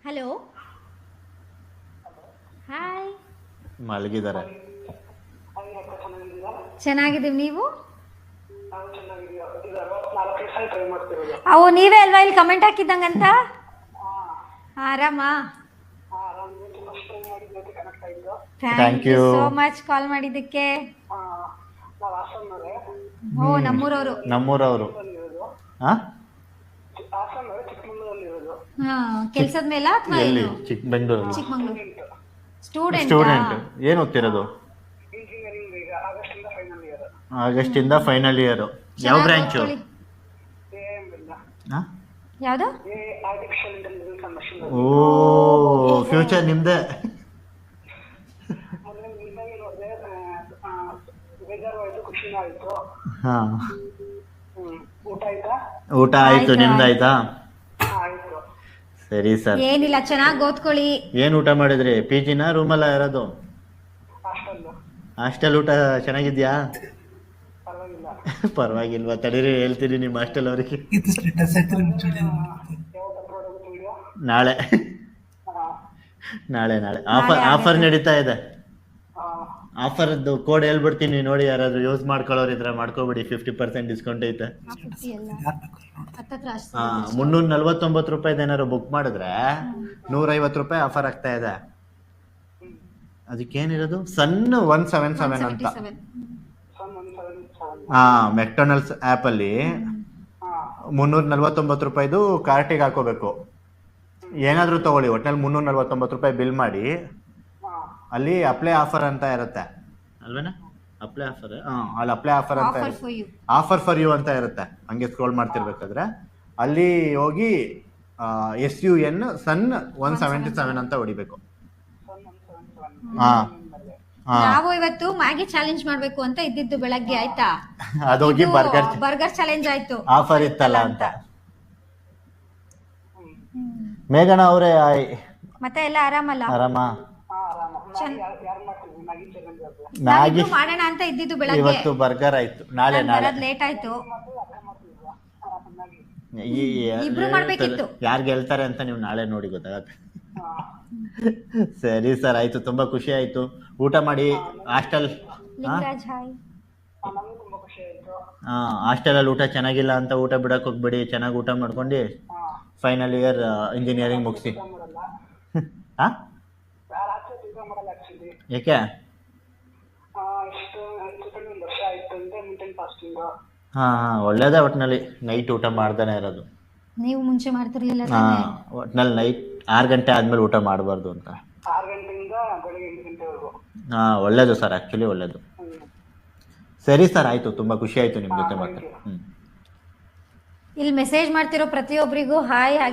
Hello hi. ಮಲಗಿದ್ದಾರೆ. ಚೆನ್ನಾಗಿದ್ದೀವಿ, ನೀವು? ಅವು ನೀವೇ ಅಲ್ವಾ ಇಲ್ಲಿ ಕಮೆಂಟ್ ಹಾಕಿದ್ದಂಗಂತ? ಆರಾಮಾ? Thank you so much call ಮಾಡಿದ್ದಕ್ಕೆ. ಓ ನಮ್ಮೂರವರು. ನಮ್ಮೂರವರು. ಹಾ, ಕೆಲ್ಸದ ಮೇಲ ಅಥವಾ ಎಲ್ಲಿ? ಏನು? ಚಿಕ್ಕಬೆಂಗಳೂರಲ್ಲಿ. ಚಿಕ್ಕಮಂಗ್ಳೂರು. ಸ್ಟೂಡೆಂಟ್. ಸ್ಟೂಡೆಂಟ್. ಏನು ಓದ್ತಿರೋದು? ಆಗಸ್ಟ್ ಇಂದ ಫೈನಲ್ ಇಯರ್. ಯಾವ ಬ್ರಾಂಚು? ಯಾವ್ದು? ಓ, ಫ್ಯೂಚರ್ ನಿಮ್ದೆ. ಹಾ, ಊಟ ಆಯ್ತು, ನಿಮ್ದಾಯ್ತಾ? ಸರಿ ಸರ್. ಏನಿಲ್ಲ, ಚೆನ್ನಾಗಿ ಓದ್ಕೊಳ್ಳಿ. ಏನ್ ಊಟ ಮಾಡಿದ್ರಿ? PG-ನಾ ರೂಮಲ್ಲ ಇರೋದು? ಹಾಸ್ಟೆಲ್ ಊಟ ಚೆನ್ನಾಗಿದ್ಯಾ? ಪರವಾಗಿಲ್ವಾ? ತಡೀರಿ, ಹೇಳ್ತೀನಿ ನಿಮ್ಮ ಹಾಸ್ಟೆಲ್ ಅವರಿಗೆ. ನಾಳೆ ನಾಳೆ ನಾಳೆ ಆಫರ್ ನಡೀತಾ ಇದೆ. ಆಫರ್ದು ಕೋಡ್ ಹೇಳ್ಬಿಡ್ತೀನಿ ನೋಡಿ, ಯಾರಾದ್ರೂ ಯೂಸ್ ಮಾಡ್ಕೊಳ್ಳೋರು ಇದ್ರೆ ಮಾಡ್ಕೊಬಿಡಿ. 50% ಡಿಸ್ಕೌಂಟ್ ಐತೆ. 349 ರೂಪಾಯಿದು ಏನಾದ್ರು ಬುಕ್ ಮಾಡಿದ್ರೆ 150 ರೂಪಾಯಿ ಆಫರ್ ಆಗ್ತಾ ಇದೆ. ಅದಕ್ಕೇನಿರೋದು ಸನ್ 177 ಅಂತ. ಮೆಕ್ಡೊನಾಲ್ಡ್ಸ್ ಆ್ಯಪ್ ಅಲ್ಲಿ 349 ರೂಪಾಯಿದು ಕಾರ್ಟಿಗೆ ಹಾಕೋಬೇಕು. ಏನಾದರೂ ತಗೊಳ್ಳಿ, ಒಟ್ಟಿನಲ್ಲಿ 349 ರೂಪಾಯಿ ಬಿಲ್ ಮಾಡಿ. ಅಲ್ಲಿ ಅಪ್ಲೈ ಆಫರ್ ಅಂತ ಇರುತ್ತೆ ಅಲ್ವೇನಾ? ಅಪ್ಲೈ ಆಫರ್, ಅಲ್ಲಿ ಅಪ್ಲೈ ಆಫರ್ ಅಂತ ಇರುತ್ತೆ. ಆಫರ್ ಫಾರ್ ಯು ಅಂತ ಇರುತ್ತೆ. ಹಂಗೆ ಸ್ಕ್ರೋಲ್ ಮಾಡ್ತಿರ್ಬೇಕಾದ್ರೆ ಅಲ್ಲಿ ಹೋಗಿ SUN ಸನ್ 177 ಅಂತ ಹೊಡಿಬೇಕು. ನಾವು ಇವತ್ತು ಮ್ಯಾಗಿ ಚಾಲೆಂಜ್ ಮಾಡ್ಬೇಕು ಅಂತ ಇದ್ದಿದ್ದು ಬೆಳಗ್ಗೆ, ಆಯ್ತಾ? ಅದೋಗಿ ಬರ್ಗರ್ ಚಾಲೆಂಜ್ ಆಯ್ತು, ಆಫರ್ ಇತ್ತಲ್ಲ ಅಂತ. ಮೇಘನ ಅವರೇ, ಮತ್ತೆ ಎಲ್ಲ ಆರಾಮಲ್ಲ? ಆರಾಮ. ಮ್ಯಾಗಿ ಮಾಡೋಣ ಅಂತ ಇದ್ದಿದ್ದು ಬೆಳಗ್ಗೆ. ಇವತ್ತು ಬರ್ಗರ್ ಆಯ್ತು, ನಾಳೆ ಲೇಟ್ ಆಯ್ತು. ಇಬ್ರು ಮಾಡ್ಬೇಕಿತ್ತು. ಯಾರು ಗೆಲ್ತಾರೆ ಅಂತ ನೀವು ನಾಳೆ ನೋಡಿ ಗೊತ್ತಾಗತ್ತೆ. ಸರಿ ಸರ್, ಆಯ್ತು, ತುಂಬಾ ಖುಷಿ ಆಯ್ತು. ಊಟ ಮಾಡಿ. ಹಾಸ್ಟೆಲ್ ಹಾಸ್ಟೆಲಲ್ಲಿ ಊಟ ಚೆನ್ನಾಗಿಲ್ಲ ಅಂತ ಊಟ ಬಿಡಕ್ ಹೋಗ್ಬೇಡಿ. ಚೆನ್ನಾಗಿ ಊಟ ಮಾಡ್ಕೊಂಡು ಫೈನಲ್ ಇಯರ್ ಇಂಜಿನಿಯರಿಂಗ್ ಮುಗಿಸಿ. ಯಾಕೆ? ಒಳ್ಳೇದೇ. ಒಟ್ಟಿನಲ್ಲಿ ನೈಟ್ ಊಟ ಮಾಡ್ತಾನೆ ಇರೋದು. ನೀವು ಮುಂಚೆ ಮಾಡ್ತಿರ್ಲಿಲ್ಲ? ಒಟ್ಟಿನಲ್ಲಿ ನೈಟ್ 6 ಗಂಟೆ ಆದ್ಮೇಲೆ ಊಟ ಮಾಡಬಾರ್ದು ಅಂತ. ಒಳ್ಳೇದು ಸರ್, ಆಕ್ಚುಲಿ ಒಳ್ಳೇದು. ಸರಿ ಸರ್, ಆಯ್ತು, ತುಂಬಾ ಖುಷಿ ಆಯ್ತು ನಿಮ್ ಜೊತೆ ಮಾತಾಡಿ. ಇಲ್ಲಿ ಮೆಸೇಜ್ ಮಾಡ್ತಿರೋ ಪ್ರತಿಯೊಬ್ಬರಿಗೂ ಹಾಯ್. ಹಾಗೆ